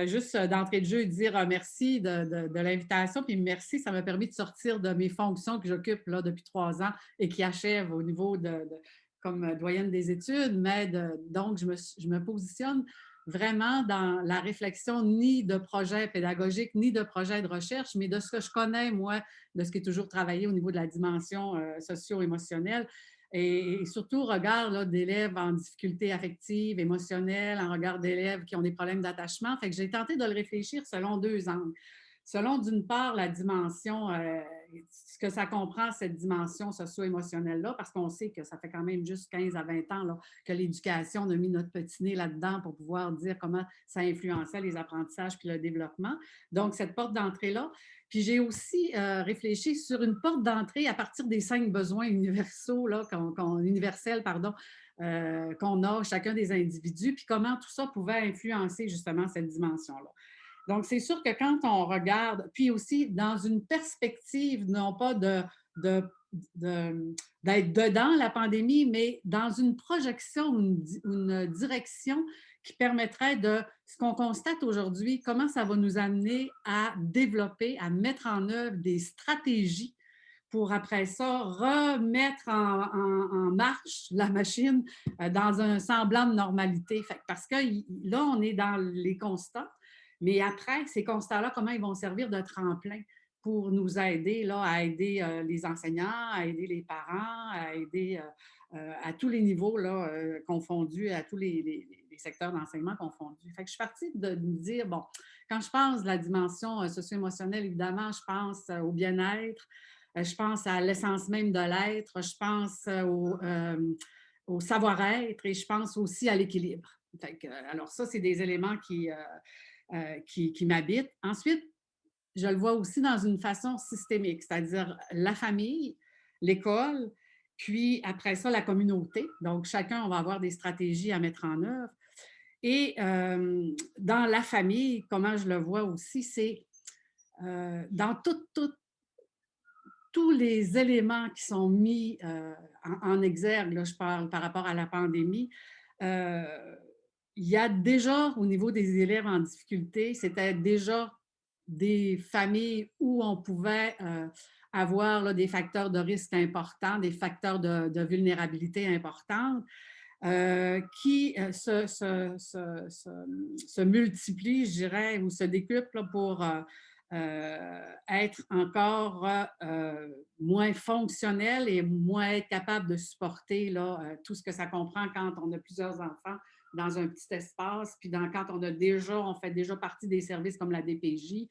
Juste d'entrée de jeu, dire merci de l'invitation, puis merci, ça m'a permis de sortir de mes fonctions que j'occupe là depuis 3 ans et qui achèvent au niveau comme doyenne des études, mais donc je me positionne vraiment dans la réflexion ni de projet pédagogique, ni de projet de recherche, mais de ce que je connais, moi, de ce qui est toujours travaillé au niveau de la dimension socio-émotionnelle et surtout au regard là, d'élèves en difficulté affective, émotionnelle, en regard d'élèves qui ont des problèmes d'attachement. Fait que j'ai tenté de le réfléchir selon 2 angles. Selon, d'une part, la dimension, ce que ça comprend, cette dimension socio-émotionnelle-là, parce qu'on sait que ça fait quand même juste 15 à 20 ans là, que l'éducation a mis notre petit nez là-dedans pour pouvoir dire comment ça influençait les apprentissages puis le développement. Donc, cette porte d'entrée-là. Puis j'ai aussi réfléchi sur une porte d'entrée à partir des 5 besoins universaux, là, universels, pardon, qu'on a chacun des individus, puis comment tout ça pouvait influencer justement cette dimension-là. Donc, c'est sûr que quand on regarde, puis aussi dans une perspective, non pas de, d'être dedans la pandémie, mais dans une projection, une direction qui permettrait de, ce qu'on constate aujourd'hui, comment ça va nous amener à développer, à mettre en œuvre des stratégies pour après ça remettre en marche la machine dans un semblant de normalité. Parce que là, on est dans les constats, mais après, ces constats-là, comment ils vont servir de tremplin pour nous aider là, à aider les enseignants, à aider les parents, à aider à tous les niveaux là, confondus, à tous les secteurs d'enseignement confondus. Fait que je suis partie de me dire, bon, quand je pense de la dimension socio-émotionnelle, évidemment, je pense au bien-être, je pense à l'essence même de l'être, je pense au savoir-être et je pense aussi à l'équilibre. Alors ça, c'est des éléments qui m'habitent. Ensuite, je le vois aussi dans une façon systémique, c'est-à-dire la famille, l'école, puis après ça, la communauté. Donc, chacun, on va avoir des stratégies à mettre en œuvre. Et dans la famille, comment je le vois aussi, c'est dans tous les éléments qui sont mis en exergue, là, je parle par rapport à la pandémie, euh, il y a déjà, au niveau des élèves en difficulté, c'était déjà des familles où on pouvait avoir là, des facteurs de risque importants, des facteurs de vulnérabilité importants, qui se multiplient, je dirais, ou se décuplent là, pour être encore moins fonctionnel et moins être capable de supporter là, tout ce que ça comprend quand on a plusieurs enfants dans un petit espace, puis quand on fait déjà partie des services comme la DPJ,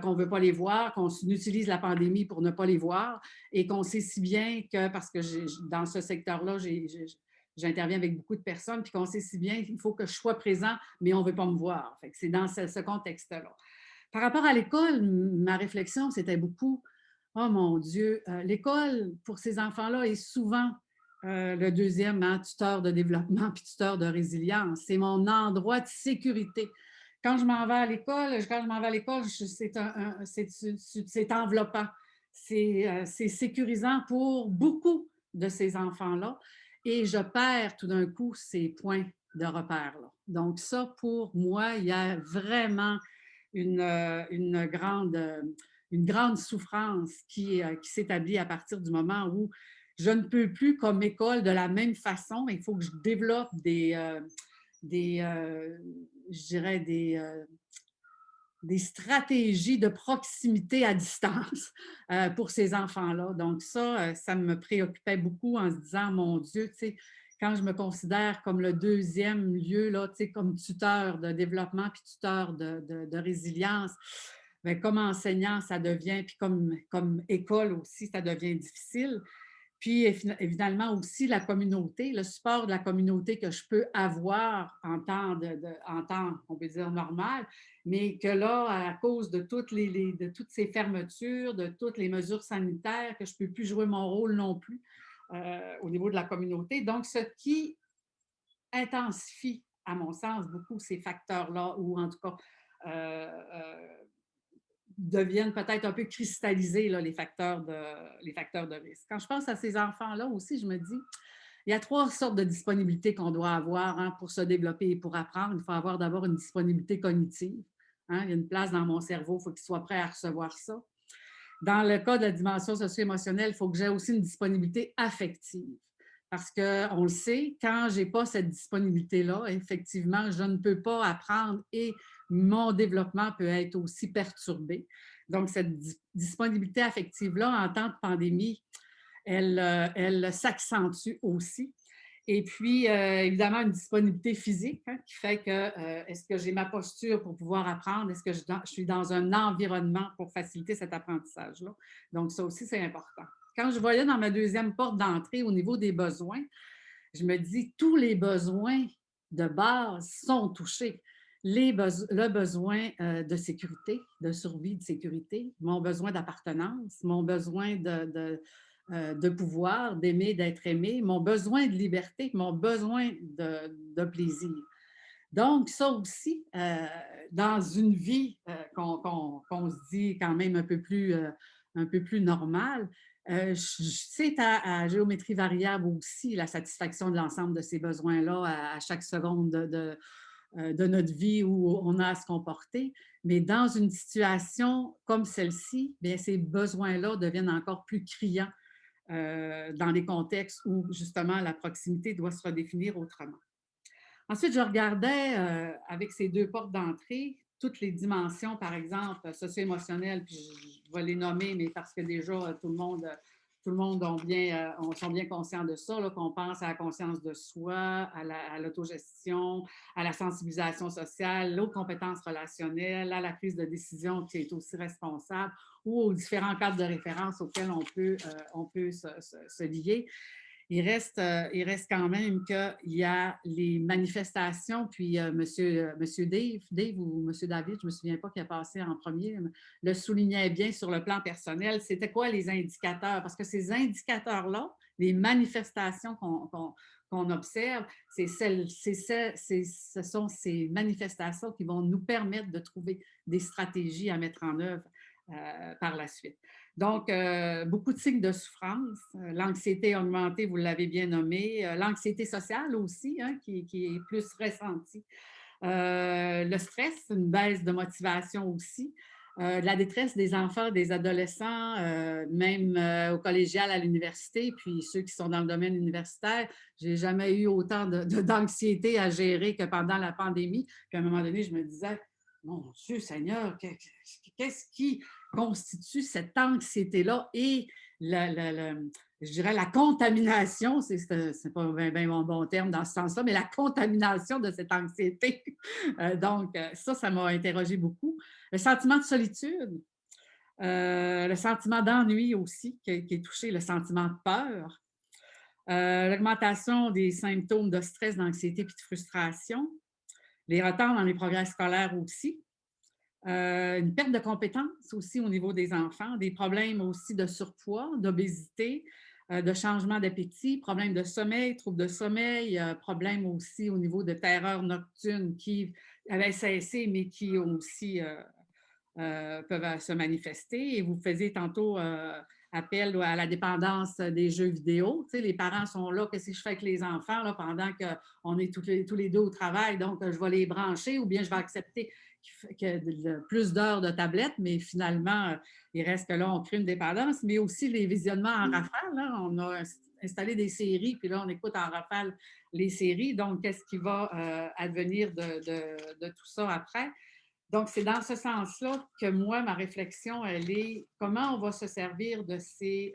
qu'on ne veut pas les voir, qu'on utilise la pandémie pour ne pas les voir, et qu'on sait si bien que, parce que dans ce secteur-là, j'interviens avec beaucoup de personnes, puis qu'on sait si bien qu'il faut que je sois présent, mais on ne veut pas me voir. Fait que c'est dans ce contexte-là. Par rapport à l'école, ma réflexion, c'était beaucoup, oh mon Dieu, l'école pour ces enfants-là est souvent le deuxième tuteur de développement puis tuteur de résilience. C'est mon endroit de sécurité. Quand je m'en vais à l'école, c'est enveloppant. C'est sécurisant pour beaucoup de ces enfants-là. Et je perds tout d'un coup ces points de repère-là. Donc ça, pour moi, il y a vraiment une grande souffrance qui s'établit à partir du moment où je ne peux plus, comme école, de la même façon, il faut que je développe je dirais, des stratégies de proximité à distance pour ces enfants-là. Donc ça me préoccupait beaucoup en se disant, mon Dieu, tu sais, quand je me considère comme le deuxième lieu, là, tu sais, comme tuteur de développement puis tuteur de résilience, bien, comme enseignant, ça devient, puis comme école aussi, ça devient difficile. Puis évidemment aussi la communauté, le support de la communauté que je peux avoir en temps, on peut dire, normal, mais que là, à cause de de toutes ces fermetures, de toutes les mesures sanitaires, que je ne peux plus jouer mon rôle non plus au niveau de la communauté. Donc, ce qui intensifie, à mon sens, beaucoup ces facteurs-là, ou en tout cas deviennent peut-être un peu cristallisés, là, les facteurs de risque. Quand je pense à ces enfants-là aussi, je me dis, Il y a trois sortes de disponibilité qu'on doit avoir hein, pour se développer et pour apprendre. Il faut avoir d'abord une disponibilité cognitive. Hein, il y a une place dans mon cerveau, il faut qu'il soit prêt à recevoir ça. Dans le cas de la dimension socio-émotionnelle, il faut que j'ai aussi une disponibilité affective. Parce qu'on le sait, quand je n'ai pas cette disponibilité-là, effectivement, je ne peux pas apprendre et mon développement peut être aussi perturbé. Donc, cette disponibilité affective-là, en temps de pandémie, elle s'accentue aussi. Et puis, évidemment, une disponibilité physique hein, qui fait que est-ce que j'ai ma posture pour pouvoir apprendre? Est-ce que je suis dans un environnement pour faciliter cet apprentissage-là? Donc, ça aussi, c'est important. Quand je voyais dans ma deuxième porte d'entrée au niveau des besoins, je me dis tous les besoins de base sont touchés. Le besoin de sécurité, de survie, de sécurité, mon besoin d'appartenance, mon besoin de pouvoir, d'aimer, d'être aimé, mon besoin de liberté, mon besoin de plaisir. Donc, ça aussi, dans une vie qu'on se dit quand même un peu plus normale, c'est à géométrie variable aussi la satisfaction de l'ensemble de ces besoins-là à chaque seconde de notre vie où on a à se comporter. Mais dans une situation comme celle-ci, bien, ces besoins-là deviennent encore plus criants dans les contextes où justement la proximité doit se redéfinir autrement. Ensuite, je regardais avec ces deux portes d'entrée toutes les dimensions, par exemple, socio-émotionnelles, puis je vais les nommer, mais parce que déjà, tout le monde sont bien conscients de ça, qu'on pense à la conscience de soi, à l'autogestion, à la sensibilisation sociale, aux compétences relationnelles, à la prise de décision qui est aussi responsable, ou aux différents cadres de référence auxquels on peut se lier. Il reste quand même qu'il y a les manifestations, puis monsieur Dave ou monsieur David, je ne me souviens pas qui a passé en premier, le soulignait bien sur le plan personnel. C'était quoi les indicateurs? Parce que ces indicateurs-là, les manifestations qu'on observe, ce sont ces manifestations qui vont nous permettre de trouver des stratégies à mettre en œuvre par la suite. Donc, beaucoup de signes de souffrance, l'anxiété augmentée, vous l'avez bien nommé, l'anxiété sociale aussi, hein, qui est plus ressentie. Le stress, une baisse de motivation aussi. La détresse des enfants, des adolescents, même au collégial, à l'université, puis ceux qui sont dans le domaine universitaire, j'ai jamais eu autant d'anxiété à gérer que pendant la pandémie. Puis à un moment donné, je me disais, mon Dieu Seigneur, qu'est-ce qui constitue cette anxiété-là et je dirais la contamination, c'est pas un bon terme dans ce sens-là, mais la contamination de cette anxiété. Donc, ça m'a interrogé beaucoup. Le sentiment de solitude, le sentiment d'ennui aussi qui est touché, le sentiment de peur, l'augmentation des symptômes de stress, d'anxiété puis de frustration, les retards dans les progrès scolaires aussi, une perte de compétences aussi au niveau des enfants, des problèmes aussi de surpoids, d'obésité, de changement d'appétit, problèmes de sommeil, troubles de sommeil, problèmes aussi au niveau de terreur nocturne qui avaient cessé, mais qui aussi peuvent se manifester. Et vous faisiez tantôt appel à la dépendance des jeux vidéo. Tu sais, les parents sont là, qu'est-ce que je fais avec les enfants là, pendant qu'on est tous les deux au travail, donc je vais les brancher ou bien je vais accepter plus d'heures de tablette, mais finalement, il reste que là, on crée une dépendance, mais aussi les visionnements en rafale. Là, on a installé des séries, puis là, on écoute en rafale les séries. Donc, qu'est-ce qui va advenir de tout ça après? Donc, c'est dans ce sens-là que moi, ma réflexion, elle est comment on va se servir de ces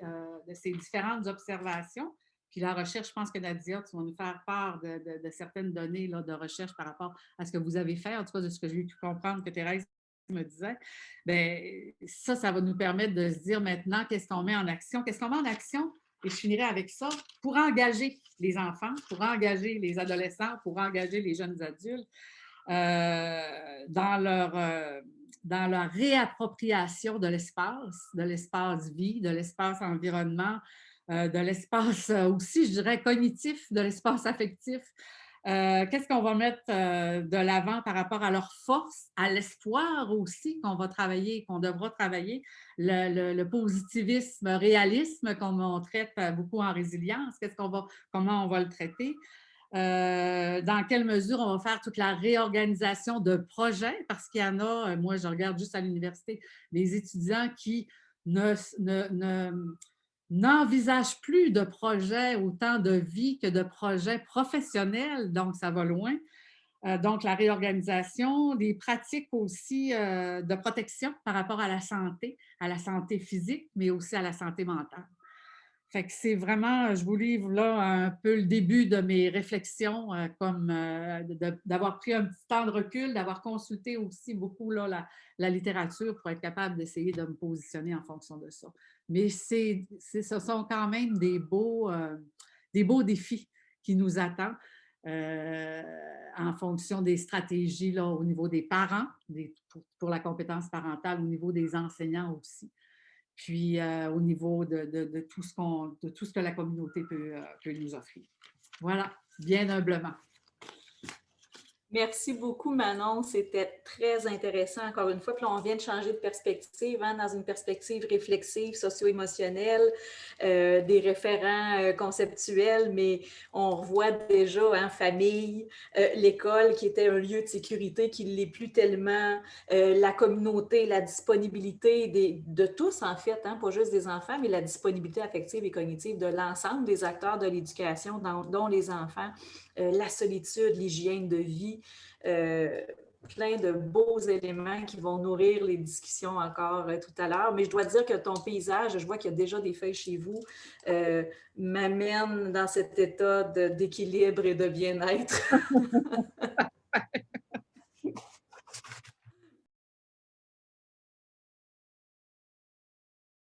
différentes observations. Puis la recherche, je pense que Nadia, tu vas nous faire part de certaines données là, de recherche par rapport à ce que vous avez fait, en tout cas de ce que j'ai pu comprendre que Thérèse me disait. Bien, ça va nous permettre de se dire maintenant qu'est-ce qu'on met en action. Qu'est-ce qu'on met en action? Et je finirai avec ça pour engager les enfants, pour engager les adolescents, pour engager les jeunes adultes dans leur réappropriation de l'espace vie, de l'espace environnement, de l'espace aussi, je dirais, cognitif, de l'espace affectif, Qu'est-ce qu'on va mettre de l'avant par rapport à leurs forces, à l'espoir aussi qu'on va travailler, qu'on devra travailler, le positivisme, réalisme, comme on traite beaucoup en résilience, comment on va le traiter? Dans quelle mesure on va faire toute la réorganisation de projets, parce qu'il y en a, moi je regarde juste à l'université, des étudiants qui ne, n'envisagent plus de projets autant de vie que de projets professionnels, donc ça va loin. Donc, la réorganisation, des pratiques aussi de protection par rapport à la santé physique, mais aussi à la santé mentale. Fait que c'est vraiment, je vous livre là un peu le début de mes réflexions, comme d'avoir pris un petit temps de recul, d'avoir consulté aussi beaucoup là, la littérature pour être capable d'essayer de me positionner en fonction de ça. Mais ce sont quand même des beaux défis qui nous attendent en fonction des stratégies là, au niveau des parents, pour la compétence parentale, au niveau des enseignants aussi, puis au niveau de tout ce que la communauté peut nous offrir. Voilà, bien humblement. Merci beaucoup, Manon. C'était très intéressant, encore une fois. Puis là, on vient de changer de perspective, hein, dans une perspective réflexive, socio-émotionnelle, des référents conceptuels, mais on revoit déjà, hein, famille, l'école qui était un lieu de sécurité qui ne l'est plus tellement, la communauté, la disponibilité de tous, en fait, hein, pas juste des enfants, mais la disponibilité affective et cognitive de l'ensemble des acteurs de l'éducation, dont les enfants. La solitude, l'hygiène de vie, plein de beaux éléments qui vont nourrir les discussions encore tout à l'heure. Mais je dois dire que ton paysage, je vois qu'il y a déjà des feuilles chez vous, m'amène dans cet état d'équilibre et de bien-être.